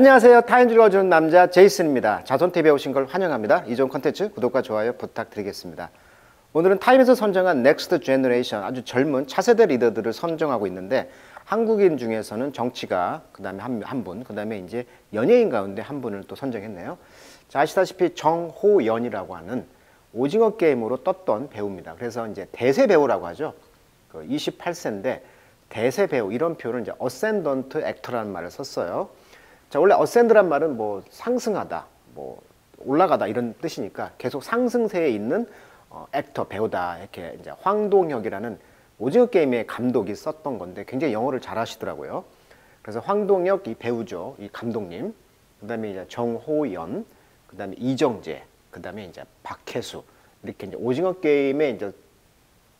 안녕하세요. 타인줄 읽어주는 남자 제이슨입니다. 자손TV에 오신 걸 환영합니다. 이전 컨텐츠 구독과 좋아요 부탁드리겠습니다. 오늘은 타임에서 선정한 넥스트 제너레이션, 아주 젊은 차세대 리더들을 선정하고 있는데, 한국인 중에서는 정치가, 그 다음에 한 분, 그 다음에 이제 연예인 가운데 한 분을 또 선정했네요. 자, 아시다시피 정호연이라고 하는 오징어 게임으로 떴던 배우입니다. 그래서 이제 대세 배우라고 하죠. 28세인데 대세 배우, 이런 표현을 이제 어센던트 액터라는 말을 썼어요. 자, 원래 어센드란 말은 뭐 상승하다, 뭐 올라가다 이런 뜻이니까 계속 상승세에 있는 액터, 배우다, 이렇게 이제 황동혁이라는 오징어 게임의 감독이 썼던 건데 굉장히 영어를 잘 하시더라고요. 그래서 황동혁 이 배우죠, 이 감독님, 그다음에 이제 정호연, 그다음에 이정재, 그다음에 이제 박혜수, 이렇게 이제 오징어 게임에 이제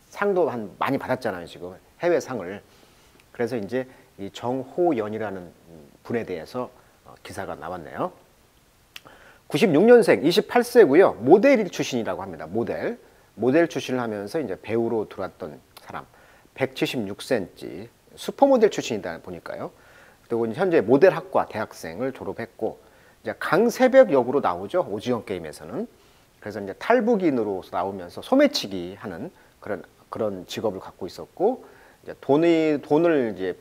상도 많이 받았잖아요, 지금 해외 상을. 그래서 이제 이 정호연이라는 분에 대해서 기사가 나왔네요. 96년생, 28세고요. 모델 출신이라고 합니다. 모델 출신을 하면서 이제 배우로 들어왔던 사람. 176cm, 슈퍼모델 출신이다 보니까요. 그리고 현재 모델학과 대학생을 졸업했고, 이제 강새벽 역으로 나오죠, 오징어 게임에서는. 그래서 이제 탈북인으로 나오면서 소매치기 하는 그런 직업을 갖고 있었고, 이제 돈을 이제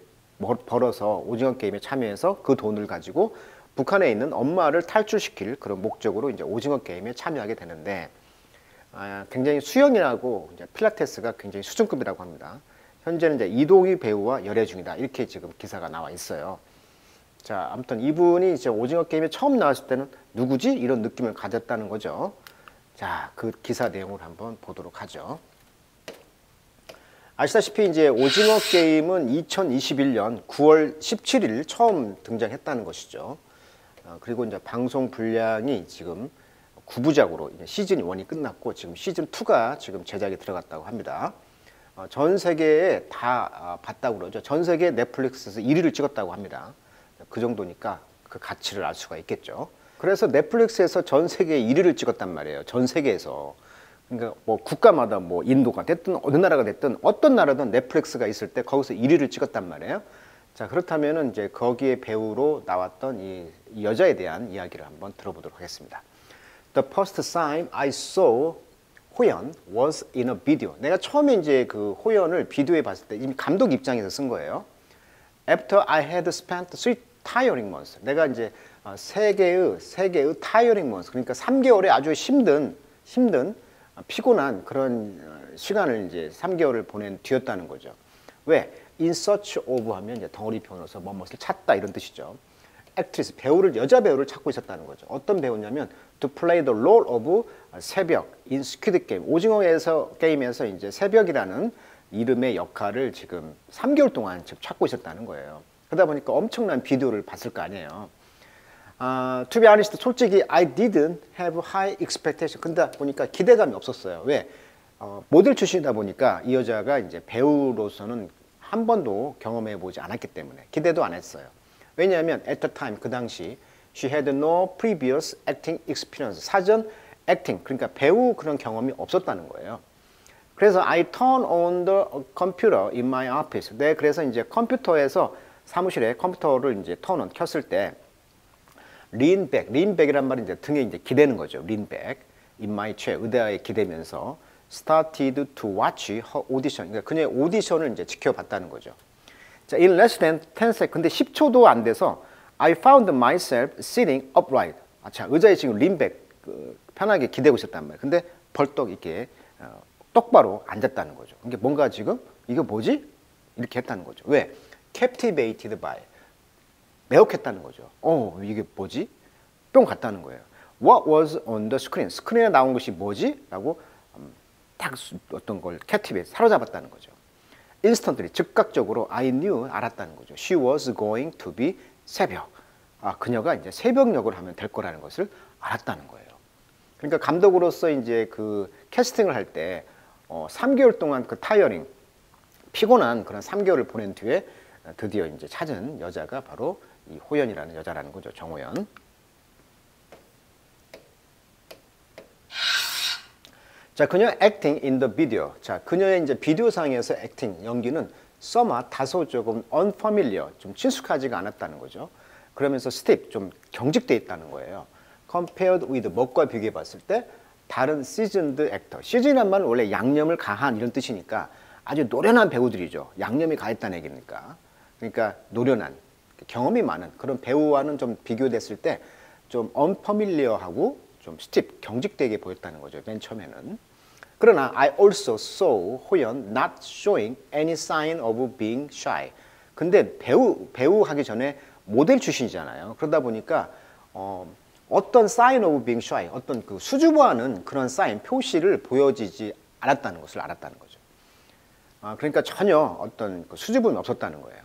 벌어서 오징어 게임에 참여해서 그 돈을 가지고 북한에 있는 엄마를 탈출시킬 그런 목적으로 이제 오징어 게임에 참여하게 되는데, 굉장히 수영이라고 이제 필라테스가 굉장히 수준급이라고 합니다. 현재는 이제 이동희 배우와 열애 중이다, 이렇게 지금 기사가 나와 있어요. 자, 아무튼 이분이 이제 오징어 게임에 처음 나왔을 때는 누구지? 이런 느낌을 가졌다는 거죠. 자, 그 기사 내용을 한번 보도록 하죠. 아시다시피 이제 오징어 게임은 2021년 9월 17일 처음 등장했다는 것이죠. 그리고 이제 방송 분량이 지금 9부작으로 시즌 1이 끝났고 지금 시즌 2가 지금 제작에 들어갔다고 합니다. 전 세계에 다 봤다고 그러죠. 전 세계 넷플릭스에서 1위를 찍었다고 합니다. 그 정도니까 그 가치를 알 수가 있겠죠. 그래서 넷플릭스에서 전 세계에 1위를 찍었단 말이에요. 전 세계에서. 그러니까 뭐 국가마다 뭐 인도가 됐든 어느 나라가 됐든 어떤 나라든 넷플릭스가 있을 때 거기서 1위를 찍었단 말이에요. 자, 그렇다면은 이제 거기에 배우로 나왔던 이 여자에 대한 이야기를 한번 들어보도록 하겠습니다. The first time I saw 호연 was in a video. 내가 처음에 이제 그 호연을 비디오에 봤을 때 이미 감독 입장에서 쓴 거예요. After I had spent 3 tiring months. 내가 이제 세 개의 tiring months. 그러니까 3개월의 아주 힘든 피곤한 그런 시간을 이제 3개월을 보낸 뒤였다는 거죠. 왜? In search of 하면 이제 덩어리 표현으로서 뭐뭇을 찾다, 이런 뜻이죠. Actress, 여자 배우를 찾고 있었다는 거죠. 어떤 배우냐면 to play the role of 새벽 in Squid Game. 오징어 게임에서 이제 새벽이라는 이름의 역할을 지금 3개월 동안 지금 찾고 있었다는 거예요. 그러다 보니까 엄청난 비디오를 봤을 거 아니에요. To be honest, 솔직히 I didn't have high expectation. 근데 보니까 기대감이 없었어요. 왜? 모델 출신이다 보니까 이 여자가 이제 배우로서는 한 번도 경험해 보지 않았기 때문에 기대도 안 했어요. 왜냐하면 at the time, 그 당시 she had no previous acting experience. 사전 acting, 그러니까 배우 그런 경험이 없었다는 거예요. 그래서 I turned on the computer in my office. 네, 그래서 이제 컴퓨터에서 사무실에 컴퓨터를 이제 켰을 때 린백이란 말이 이제 등에 이제 기대는 거죠. 린백, in my chair, 의자에 기대면서 started to watch her audition. 그러니까 그녀의 오디션을 이제 지켜봤다는 거죠. 자, in less than 10 seconds, 근데 10초도 안 돼서 I found myself sitting upright. 자, 의자에 지금 린백 편하게 기대고 있었단 말이에요. 근데 벌떡 이렇게 똑바로 앉았다는 거죠. 이게 뭔가 지금 이게 뭐지? 이렇게 했다는 거죠. 왜? captivated by. 매혹했다는 거죠. 이게 뭐지? 뿅 갔다는 거예요. What was on the screen? 스크린에 나온 것이 뭐지? 라고 딱 어떤 걸 captivate, 사로잡았다는 거죠. Instantly, 즉각적으로 I knew, 알았다는 거죠. She was going to be 새벽. 그녀가 이제 새벽 역을 하면 될 거라는 것을 알았다는 거예요. 그러니까 감독으로서 이제 그 캐스팅을 할 때 3개월 동안 그 타이어링, 피곤한 그런 3개월을 보낸 뒤에 드디어 이제 찾은 여자가 바로 이 호연이라는 여자라는 거죠. 정호연. 자, 그녀 acting in the video. 자, 그녀의 이제 비디오상에서 액팅, 연기는 다소 조금 unfamiliar, 좀 친숙하지가 않았다는 거죠. 그러면서 stiff, 좀 경직돼 있다는 거예요. compared with 뭐과 비교해 봤을 때 다른 seasoned actor. season이란 말은 원래 양념을 가한 이런 뜻이니까 아주 노련한 배우들이죠. 양념이 가했다는 얘기니까. 그러니까 노련한, 경험이 많은 그런 배우와는 좀 비교됐을 때 좀 unfamiliar하고 좀 stiff, 경직되게 보였다는 거죠. 맨 처음에는. 그러나 I also saw 호연 not showing any sign of being shy. 근데 배우 하기 전에 모델 출신이잖아요. 그러다 보니까 어떤 sign of being shy, 어떤 그 수줍어하는 그런 사인, 표시를 보여지지 않았다는 것을 알았다는 거죠. 그러니까 전혀 어떤 그 수줍음이 없었다는 거예요.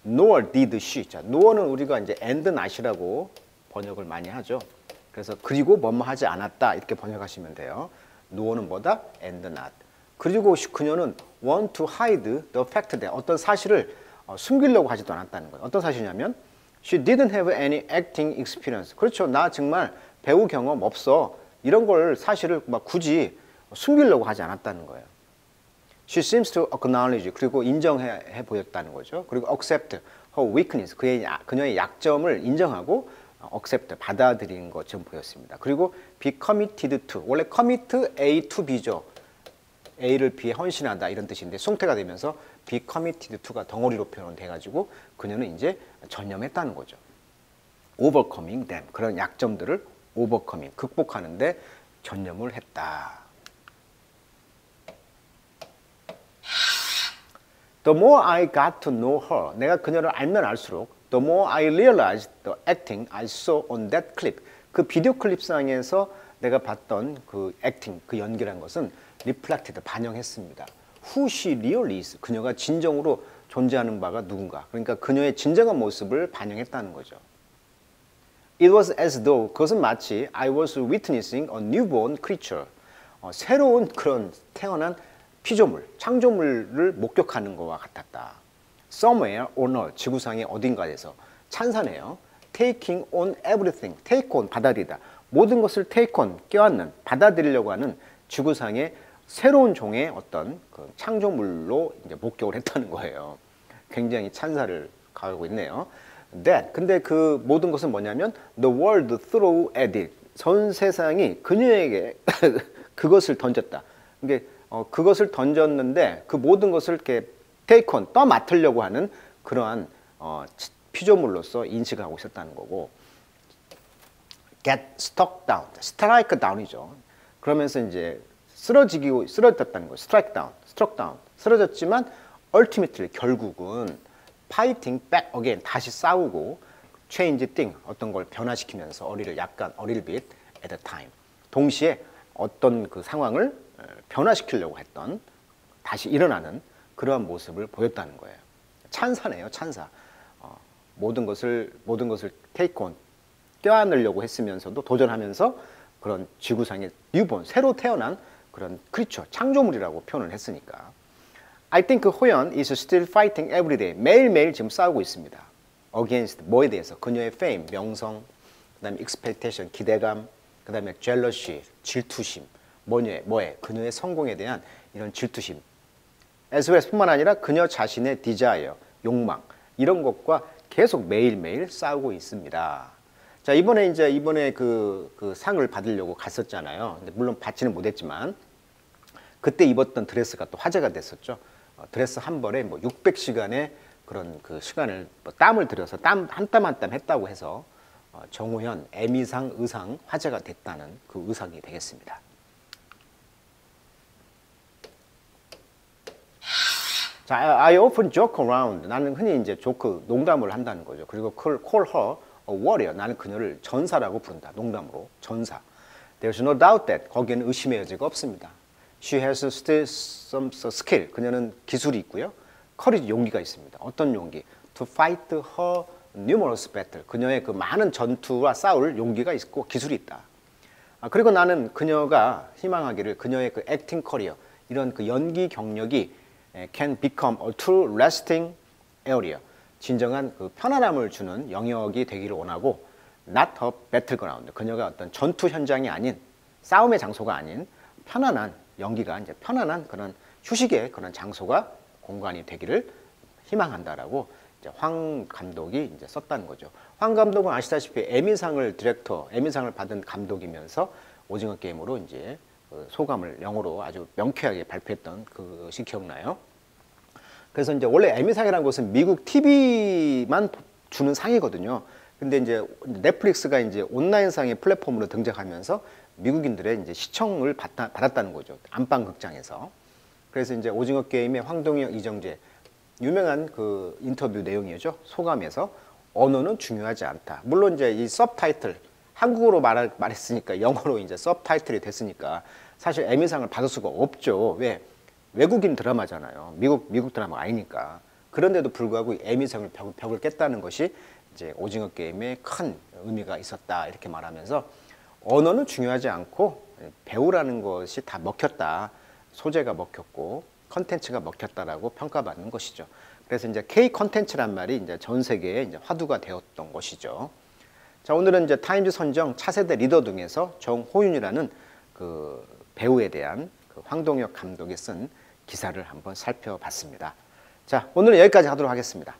Nor did she. 자, nor는 우리가 이제 and not이라고 번역을 많이 하죠. 그래서 그리고 뭐뭐 하지 않았다 이렇게 번역하시면 돼요. nor는 뭐다? and not. 그리고 그녀는 want to hide the fact that 어떤 사실을 숨기려고 하지도 않았다는 거예요. 어떤 사실이냐면 she didn't have any acting experience. 그렇죠. 나 정말 배우 경험 없어. 이런 걸 사실을 막 굳이 숨기려고 하지 않았다는 거예요. She seems to acknowledge. 그리고 인정해 보였다는 거죠. 그리고 accept her weakness. 그녀의 약점을 인정하고 accept, 받아들이는 것처럼 보였습니다. 그리고 be committed to. 원래 commit A to B죠. A를 B에 헌신하다 이런 뜻인데 송태가 되면서 be committed to가 덩어리로 표현돼가지고 그녀는 이제 전념했다는 거죠. overcoming them. 그런 약점들을 overcoming, 극복하는데 전념을 했다. The more I got to know her. 내가 그녀를 알면 알수록 the more I realized the acting I saw on that clip. 그 비디오 클립상에서 내가 봤던 그 acting, 그 연기라는 것은 reflected, 반영했습니다. Who she really is. 그녀가 진정으로 존재하는 바가 누군가. 그러니까 그녀의 진정한 모습을 반영했다는 거죠. It was as though, 그것은 마치 I was witnessing a newborn creature. 새로운 그런 태어난 피조물, 창조물을 목격하는 것과 같았다. Somewhere on earth, 지구상의 어딘가에서 찬사네요. Taking on everything, take on, 받아들이다. 모든 것을 take on, 껴안는, 받아들이려고 하는 지구상의 새로운 종의 어떤 그 창조물로 이제 목격을 했다는 거예요. 굉장히 찬사를 가하고 있네요. 근데 그 모든 것은 뭐냐면 the world threw at it. 전 세상이 그녀에게 그것을 던졌다. 그러니까 그것을 던졌는데 그 모든 것을 이렇게 take on, 떠맡으려고 하는 그러한 피조물로서 인식하고 있었다는 거고. get struck down, strike down이죠. 그러면서 이제 쓰러졌다는 거예요. strike down, struck down, 쓰러졌지만 ultimately 결국은 fighting back again, 다시 싸우고 change thing, 어떤 걸 변화시키면서 약간 a little bit at a time. 동시에 어떤 그 상황을 변화시키려고 했던 다시 일어나는 그러한 모습을 보였다는 거예요. 찬사네요, 찬사. 모든 것을 take on, 껴안으려고 했으면서도 도전하면서 그런 지구상의 뉴본, 새로 태어난 그런 크리처, 창조물이라고 표현을 했으니까. I think 호연 is still fighting every day. 매일매일 지금 싸우고 있습니다. Against 뭐에 대해서? 그녀의 fame, 명성, 그 다음에 expectation, 기대감, 그 다음에 jealousy, 질투심. 뭐에? 그녀의 성공에 대한 이런 질투심. as well as 뿐만 아니라 그녀 자신의 desire, 욕망, 이런 것과 계속 매일매일 싸우고 있습니다. 자, 이번에 그 상을 받으려고 갔었잖아요. 근데 물론 받지는 못했지만 그때 입었던 드레스가 또 화제가 됐었죠. 드레스 한 벌에 뭐 600시간의 그런 그 시간을 땀을 들여서 땀 한 땀 한 땀 했다고 해서 정호현 에미상 의상 화제가 됐다는 그 의상이 되겠습니다. 자, I often joke around. 나는 흔히 이제 농담을 한다는 거죠. 그리고 call her a warrior. 나는 그녀를 전사라고 부른다. 농담으로 전사. There's no doubt that. 거기에는 의심의 여지가 없습니다. She has still some skill. 그녀는 기술이 있고요. courage, 용기가 있습니다. 어떤 용기? To fight her numerous battle. 그녀의 그 많은 전투와 싸울 용기가 있고 기술이 있다. 그리고 나는 그녀가 희망하기를 그녀의 그 acting career, 이런 그 연기 경력이 can become a true lasting area. 진정한 그 편안함을 주는 영역이 되기를 원하고 not a battleground. 그녀가 어떤 전투 현장이 아닌 싸움의 장소가 아닌 편안한 연기가 이제 편안한 그런 휴식의 그런 장소가 공간이 되기를 희망한다라고 이제 황 감독이 이제 썼다는 거죠. 황 감독은 아시다시피 에미상을 받은 감독이면서 오징어 게임으로 이제 그 소감을 영어로 아주 명쾌하게 발표했던 그것이 기억나요. 그래서 이제 원래 에미상이라는 것은 미국 TV만 주는 상이거든요. 근데 이제 넷플릭스가 이제 온라인상의 플랫폼으로 등장하면서 미국인들의 이제 시청을 받았다는 거죠. 안방 극장에서. 그래서 이제 오징어 게임의 황동혁, 이정재 유명한 그 인터뷰 내용이죠. 소감에서 언어는 중요하지 않다. 물론 이제 이 서브타이틀 한국어로 말했으니까 영어로 이제 서브타이틀이 됐으니까 사실 에미상을 받을 수가 없죠. 왜? 외국인 드라마잖아요. 미국 드라마가 아니니까. 그런데도 불구하고 에미상을 벽을 깼다는 것이 이제 오징어 게임에 큰 의미가 있었다 이렇게 말하면서 언어는 중요하지 않고 배우라는 것이 다 먹혔다. 소재가 먹혔고 컨텐츠가 먹혔다라고 평가받는 것이죠. 그래서 이제 K 컨텐츠란 말이 이제 전 세계에 이제 화두가 되었던 것이죠. 자, 오늘은 이제 타임즈 선정 차세대 리더 등에서 정호윤이라는 그 배우에 대한 그 황동혁 감독이 쓴 기사를 한번 살펴봤습니다. 자, 오늘은 여기까지 하도록 하겠습니다.